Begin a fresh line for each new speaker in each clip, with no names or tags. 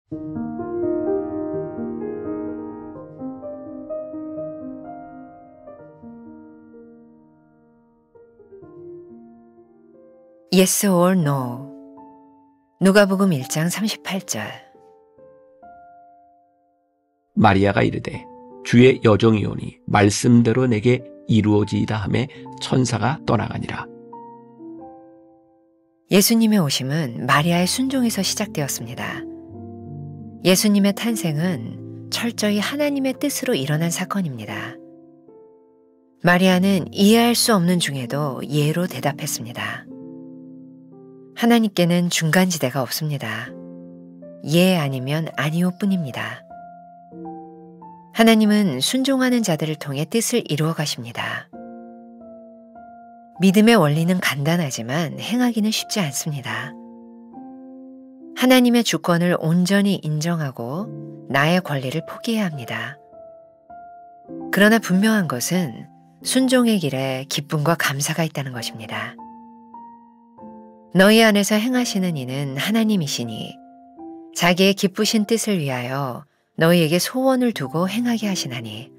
Yes or no. 누가복음 1장 38절.
마리아가 이르되 주의 여종이오니 말씀대로 내게 이루어지이다 하매 천사가 떠나가니라.
예수님의 오심은 마리아의 순종에서 시작되었습니다. 예수님의 탄생은 철저히 하나님의 뜻으로 일어난 사건입니다. 마리아는 이해할 수 없는 중에도 예로 대답했습니다. 하나님께는 중간지대가 없습니다. 예 아니면 아니오 뿐입니다. 하나님은 순종하는 자들을 통해 뜻을 이루어 가십니다. 믿음의 원리는 간단하지만 행하기는 쉽지 않습니다. 하나님의 주권을 온전히 인정하고 나의 권리를 포기해야 합니다. 그러나 분명한 것은 순종의 길에 기쁨과 감사가 있다는 것입니다. 너희 안에서 행하시는 이는 하나님이시니 자기의 기쁘신 뜻을 위하여 너희에게 소원을 두고 행하게 하시나니.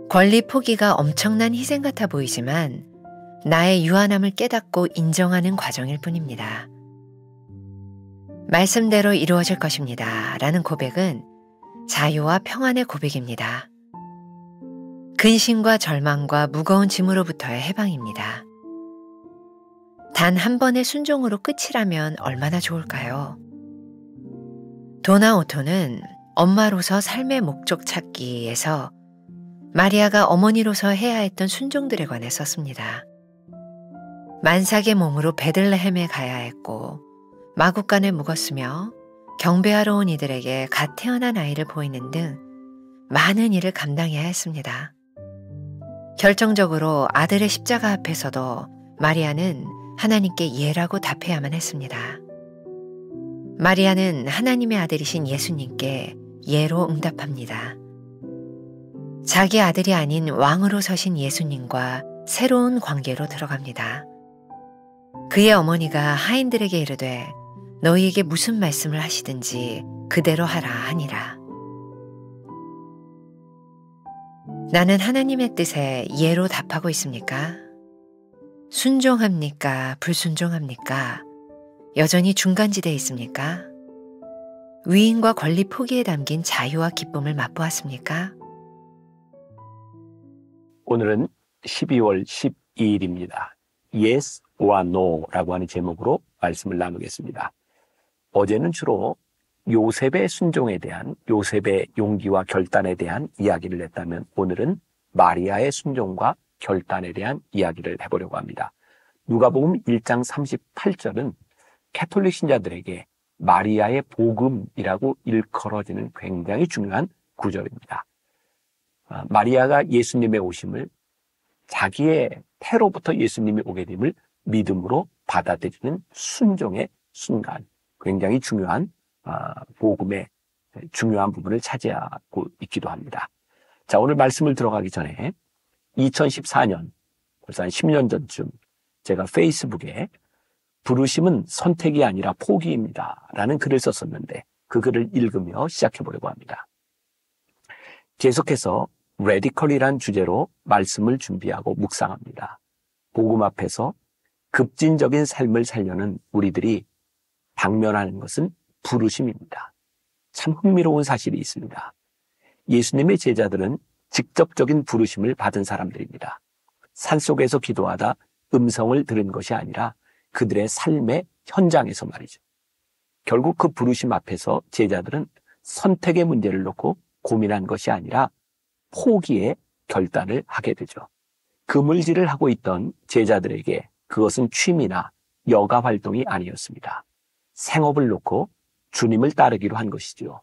권리 포기가 엄청난 희생 같아 보이지만 나의 유한함을 깨닫고 인정하는 과정일 뿐입니다. 말씀대로 이루어질 것입니다. 라는 고백은 자유와 평안의 고백입니다. 근심과 절망과 무거운 짐으로부터의 해방입니다. 단 한 번의 순종으로 끝이라면 얼마나 좋을까요? 도나 오토는 엄마로서 삶의 목적 찾기에서 마리아가 어머니로서 해야 했던 순종들에 관해 썼습니다. 만삭의 몸으로 베들레헴에 가야 했고 마구간에 묵었으며 경배하러 온 이들에게 갓 태어난 아이를 보이는 등 많은 일을 감당해야 했습니다. 결정적으로 아들의 십자가 앞에서도 마리아는 하나님께 예라고 답해야만 했습니다. 마리아는 하나님의 아들이신 예수님께 예로 응답합니다. 자기 아들이 아닌 왕으로 서신 예수님과 새로운 관계로 들어갑니다. 그의 어머니가 하인들에게 이르되 너희에게 무슨 말씀을 하시든지 그대로 하라 하니라. 나는 하나님의 뜻에 예로 답하고 있습니까? 순종합니까? 불순종합니까? 여전히 중간지대에 있습니까? 위임과 권리 포기에 담긴 자유와 기쁨을 맛보았습니까?
오늘은 12월 12일입니다. Yes or No라고 하는 제목으로 말씀을 나누겠습니다. 어제는 주로 요셉의 순종에 대한, 요셉의 용기와 결단에 대한 이야기를 했다면 오늘은 마리아의 순종과 결단에 대한 이야기를 해보려고 합니다. 누가복음 1장 38절은 캐톨릭 신자들에게 마리아의 복음이라고 일컬어지는 굉장히 중요한 구절입니다. 마리아가 예수님의 오심을, 자기의 태로부터 예수님이 오게 됨을 믿음으로 받아들이는 순종의 순간, 굉장히 중요한 복음의 중요한 부분을 차지하고 있기도 합니다. 자, 오늘 말씀을 들어가기 전에 2014년, 벌써 한 10년 전쯤 제가 페이스북에 부르심은 선택이 아니라 포기입니다 라는 글을 썼었는데 그 글을 읽으며 시작해 보려고 합니다. 계속해서 레디컬이란 주제로 말씀을 준비하고 묵상합니다. 복음 앞에서 급진적인 삶을 살려는 우리들이 당면하는 것은 부르심입니다. 참 흥미로운 사실이 있습니다. 예수님의 제자들은 직접적인 부르심을 받은 사람들입니다. 산속에서 기도하다 음성을 들은 것이 아니라 그들의 삶의 현장에서 말이죠. 결국 그 부르심 앞에서 제자들은 선택의 문제를 놓고 고민한 것이 아니라 포기의 결단을 하게 되죠. 그물질을 하고 있던 제자들에게 그것은 취미나 여가 활동이 아니었습니다. 생업을 놓고 주님을 따르기로 한 것이죠.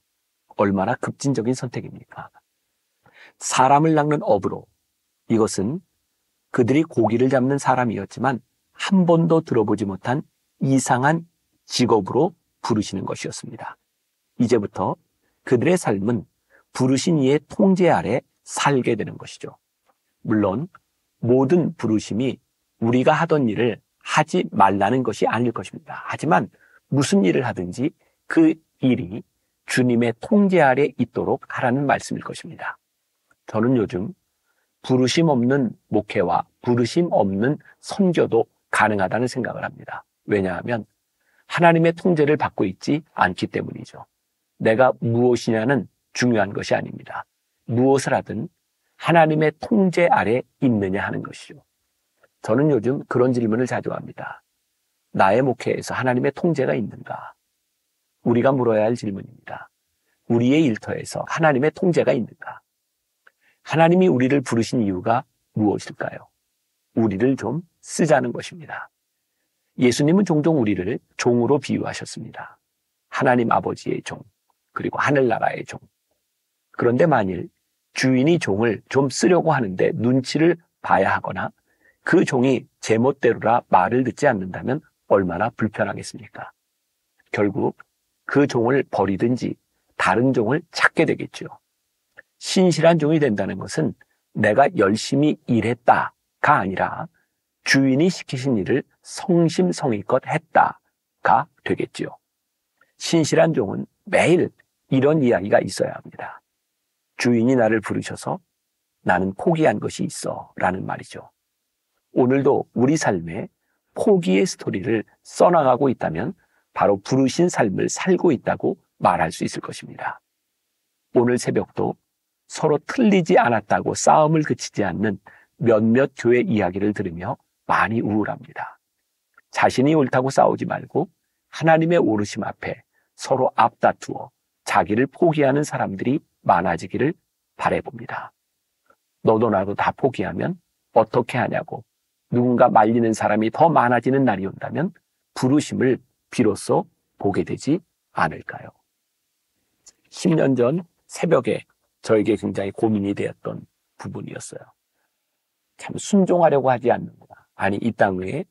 얼마나 급진적인 선택입니까? 사람을 낚는 업으로, 이것은 그들이 고기를 잡는 사람이었지만 한 번도 들어보지 못한 이상한 직업으로 부르시는 것이었습니다. 이제부터 그들의 삶은 부르신 이의 통제 아래 살게 되는 것이죠. 물론 모든 부르심이 우리가 하던 일을 하지 말라는 것이 아닐 것입니다. 하지만 무슨 일을 하든지 그 일이 주님의 통제 아래 있도록 하라는 말씀일 것입니다. 저는 요즘 부르심 없는 목회와 부르심 없는 선교도 가능하다는 생각을 합니다. 왜냐하면 하나님의 통제를 받고 있지 않기 때문이죠. 내가 무엇이냐는 중요한 것이 아닙니다. 무엇을 하든 하나님의 통제 아래 있느냐 하는 것이죠. 저는 요즘 그런 질문을 자주 합니다. 나의 목회에서 하나님의 통제가 있는가? 우리가 물어야 할 질문입니다. 우리의 일터에서 하나님의 통제가 있는가? 하나님이 우리를 부르신 이유가 무엇일까요? 우리를 좀 쓰자는 것입니다. 예수님은 종종 우리를 종으로 비유하셨습니다. 하나님 아버지의 종, 그리고 하늘나라의 종. 그런데 만일 주인이 종을 좀 쓰려고 하는데 눈치를 봐야 하거나 그 종이 제멋대로라 말을 듣지 않는다면 얼마나 불편하겠습니까? 결국 그 종을 버리든지 다른 종을 찾게 되겠죠. 신실한 종이 된다는 것은 내가 열심히 일했다가 아니라 주인이 시키신 일을 성심성의껏 했다가 되겠죠. 신실한 종은 매일 이런 이야기가 있어야 합니다. 주인이 나를 부르셔서 나는 포기한 것이 있어 라는 말이죠. 오늘도 우리 삶에 포기의 스토리를 써나가고 있다면 바로 부르신 삶을 살고 있다고 말할 수 있을 것입니다. 오늘 새벽도 서로 틀리지 않았다고 싸움을 그치지 않는 몇몇 교회 이야기를 들으며 많이 우울합니다. 자신이 옳다고 싸우지 말고 하나님의 오르심 앞에 서로 앞다투어 자기를 포기하는 사람들이 많아지기를 바라봅니다. 너도 나도 다 포기하면 어떻게 하냐고 누군가 말리는 사람이 더 많아지는 날이 온다면 부르심을 비로소 보게 되지 않을까요? 10년 전 새벽에 저에게 굉장히 고민이 되었던 부분이었어요. 참 순종하려고 하지 않는구나. 아니, 이 땅 위에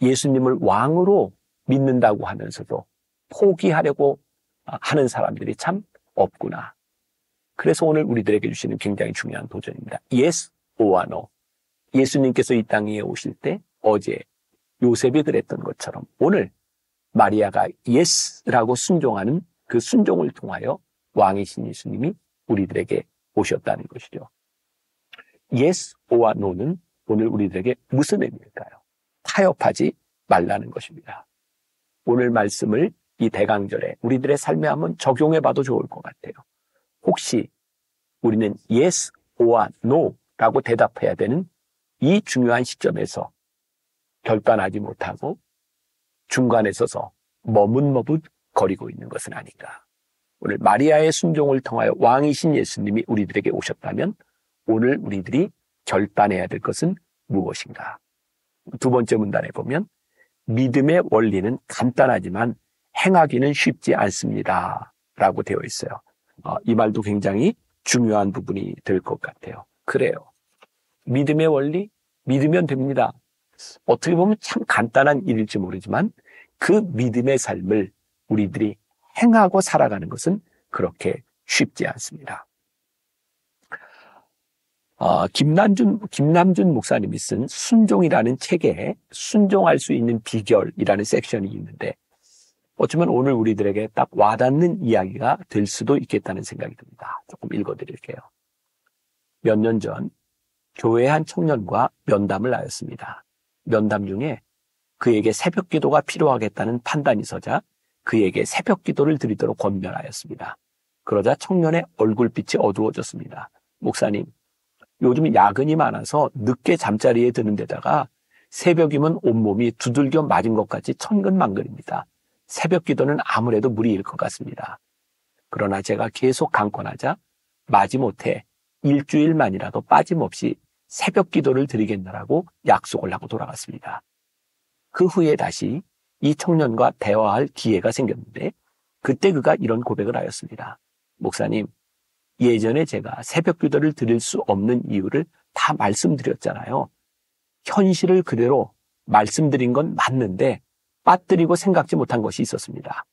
예수님을 왕으로 믿는다고 하면서도 포기하려고 하는 사람들이 참 없구나. 그래서 오늘 우리들에게 주시는 굉장히 중요한 도전입니다. Yes or no. 예수님께서 이 땅에 오실 때 어제 요셉이 그랬던 것처럼 오늘 마리아가 Yes라고 순종하는 그 순종을 통하여 왕이신 예수님이 우리들에게 오셨다는 것이죠. Yes or no는 오늘 우리들에게 무슨 의미일까요? 타협하지 말라는 것입니다. 오늘 말씀을 이 대강절에 우리들의 삶에 한번 적용해 봐도 좋을 것 같아요. 혹시 우리는 yes or no라고 대답해야 되는 이 중요한 시점에서 결단하지 못하고 중간에 서서 머뭇머뭇 거리고 있는 것은 아닌가. 오늘 마리아의 순종을 통하여 왕이신 예수님이 우리들에게 오셨다면 오늘 우리들이 결단해야 될 것은 무엇인가? 두 번째 문단에 보면 믿음의 원리는 간단하지만 행하기는 쉽지 않습니다 라고 되어 있어요. 이 말도 굉장히 중요한 부분이 될 것 같아요. 그래요. 믿음의 원리? 믿으면 됩니다. 어떻게 보면 참 간단한 일일지 모르지만 그 믿음의 삶을 우리들이 행하고 살아가는 것은 그렇게 쉽지 않습니다. 김남준 목사님이 쓴 순종이라는 책에 순종할 수 있는 비결이라는 섹션이 있는데 어쩌면 오늘 우리들에게 딱 와닿는 이야기가 될 수도 있겠다는 생각이 듭니다. 조금 읽어드릴게요. 몇 년 전 교회 한 청년과 면담을 하였습니다. 면담 중에 그에게 새벽 기도가 필요하겠다는 판단이 서자 그에게 새벽 기도를 드리도록 권면하였습니다. 그러자 청년의 얼굴빛이 어두워졌습니다. 목사님, 요즘 야근이 많아서 늦게 잠자리에 드는 데다가 새벽이면 온몸이 두들겨 맞은 것 같이 천근만근입니다. 새벽 기도는 아무래도 무리일 것 같습니다. 그러나 제가 계속 강권하자 마지못해 일주일만이라도 빠짐없이 새벽 기도를 드리겠노라고 약속을 하고 돌아갔습니다. 그 후에 다시 이 청년과 대화할 기회가 생겼는데 그때 그가 이런 고백을 하였습니다. 목사님, 예전에 제가 새벽 기도를 드릴 수 없는 이유를 다 말씀드렸잖아요. 현실을 그대로 말씀드린 건 맞는데 빠뜨리고 생각지 못한 것이 있었습니다.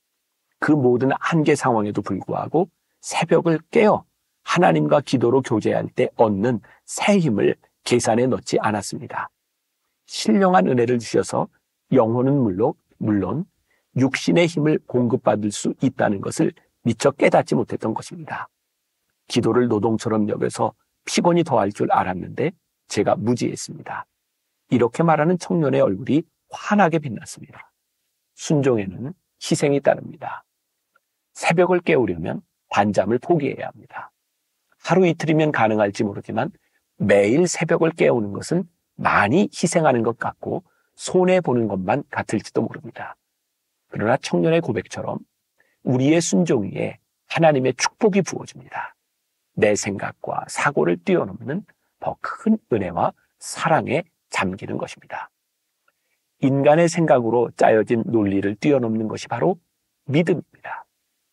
그 모든 한계 상황에도 불구하고 새벽을 깨어 하나님과 기도로 교제할 때 얻는 새 힘을 계산에 넣지 않았습니다. 신령한 은혜를 주셔서 영혼은 물론 육신의 힘을 공급받을 수 있다는 것을 미처 깨닫지 못했던 것입니다. 기도를 노동처럼 여겨서 피곤이 더할 줄 알았는데 제가 무지했습니다. 이렇게 말하는 청년의 얼굴이 환하게 빛났습니다. 순종에는 희생이 따릅니다. 새벽을 깨우려면 반잠을 포기해야 합니다. 하루 이틀이면 가능할지 모르지만 매일 새벽을 깨우는 것은 많이 희생하는 것 같고 손해보는 것만 같을지도 모릅니다. 그러나 청년의 고백처럼 우리의 순종 위에 하나님의 축복이 부어집니다. 내 생각과 사고를 뛰어넘는 더 큰 은혜와 사랑에 잠기는 것입니다. 인간의 생각으로 짜여진 논리를 뛰어넘는 것이 바로 믿음입니다.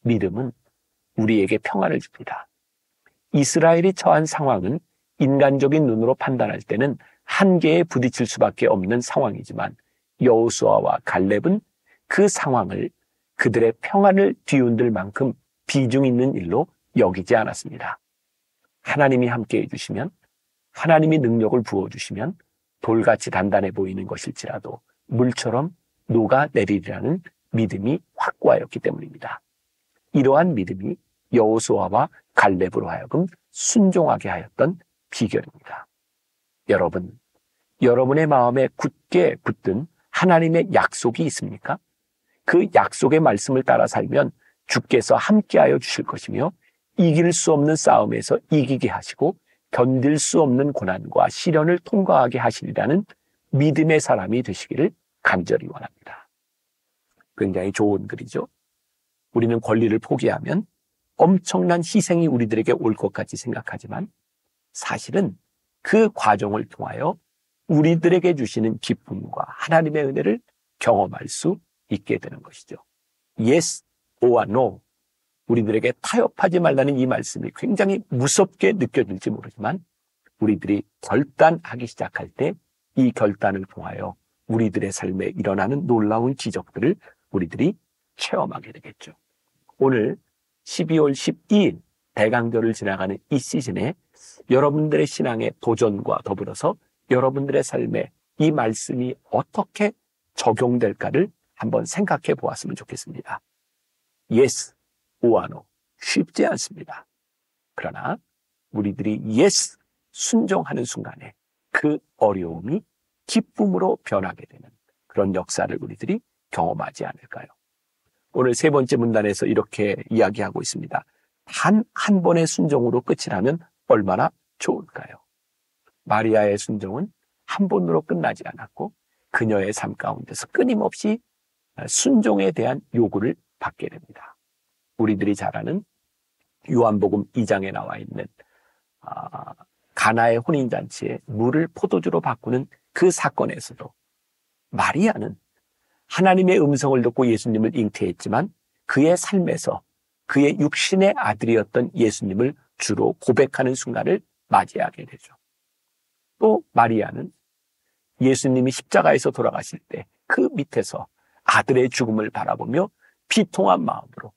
믿음은 우리에게 평안을 줍니다. 이스라엘이 처한 상황은 인간적인 눈으로 판단할 때는 한계에 부딪힐 수밖에 없는 상황이지만 여호수아와 갈렙은 그 상황을 그들의 평안을 뒤흔들 만큼 비중 있는 일로 여기지 않았습니다. 하나님이 함께해 주시면, 하나님이 능력을 부어주시면 돌같이 단단해 보이는 것일지라도 물처럼 녹아내리리라는 믿음이 확고하였기 때문입니다. 이러한 믿음이 여호수아와 갈렙으로 하여금 순종하게 하였던 비결입니다. 여러분, 여러분의 마음에 굳게 붙든 하나님의 약속이 있습니까? 그 약속의 말씀을 따라 살면 주께서 함께하여 주실 것이며 이길 수 없는 싸움에서 이기게 하시고 견딜 수 없는 고난과 시련을 통과하게 하시리라는 믿음의 사람이 되시기를 간절히 원합니다. 굉장히 좋은 글이죠. 우리는 권리를 포기하면 엄청난 희생이 우리들에게 올 것 같이 생각하지만 사실은 그 과정을 통하여 우리들에게 주시는 기쁨과 하나님의 은혜를 경험할 수 있게 되는 것이죠. Yes or no. 우리들에게 타협하지 말라는 이 말씀이 굉장히 무섭게 느껴질지 모르지만 우리들이 결단하기 시작할 때 이 결단을 통하여 우리들의 삶에 일어나는 놀라운 기적들을 우리들이 체험하게 되겠죠. 오늘 12월 12일 대강절을 지나가는 이 시즌에 여러분들의 신앙의 도전과 더불어서 여러분들의 삶에 이 말씀이 어떻게 적용될까를 한번 생각해 보았으면 좋겠습니다. Yes or no. 쉽지 않습니다. 그러나 우리들이 yes, 순종하는 순간에 그 어려움이 기쁨으로 변하게 되는 그런 역사를 우리들이 경험하지 않을까요? 오늘 세 번째 문단에서 이렇게 이야기하고 있습니다. 단 한 번의 순종으로 끝이 나면 얼마나 좋을까요? 마리아의 순종은 한 번으로 끝나지 않았고 그녀의 삶 가운데서 끊임없이 순종에 대한 요구를 받게 됩니다. 우리들이 잘 아는 요한복음 2장에 나와 있는 가나의 혼인잔치에 물을 포도주로 바꾸는 그 사건에서도 마리아는 하나님의 음성을 듣고 예수님을 잉태했지만 그의 삶에서 그의 육신의 아들이었던 예수님을 주로 고백하는 순간을 맞이하게 되죠. 또 마리아는 예수님이 십자가에서 돌아가실 때 그 밑에서 아들의 죽음을 바라보며 비통한 마음으로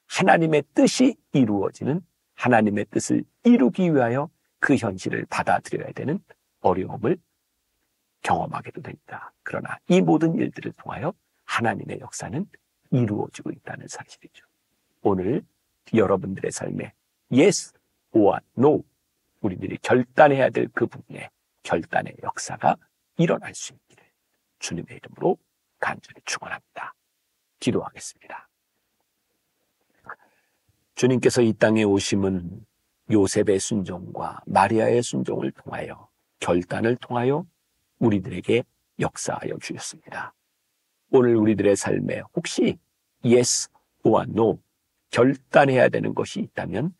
하나님의 뜻이 이루어지는 하나님의 뜻을 이루기 위하여 그 현실을 받아들여야 되는 어려움을 경험하게도 됩니다. 그러나 이 모든 일들을 통하여 하나님의 역사는 이루어지고 있다는 사실이죠. 오늘 여러분들의 삶에 yes or no, 우리들이 결단해야 될 그 부분에 결단의 역사가 일어날 수 있기를 주님의 이름으로 간절히 축원합니다. 기도하겠습니다. 주님께서 이 땅에 오심은 요셉의 순종과 마리아의 순종을 통하여 결단을 통하여 우리들에게 역사하여 주셨습니다. 오늘 우리들의 삶에 혹시 yes or no 결단해야 되는 것이 있다면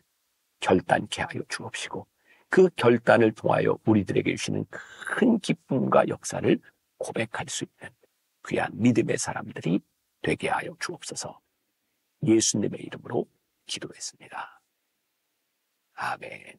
결단케 하여 주옵시고 그 결단을 통하여 우리들에게 주시는 큰 기쁨과 역사를 고백할 수 있는 귀한 믿음의 사람들이 되게 하여 주옵소서. 예수님의 이름으로 기도했습니다. 아멘.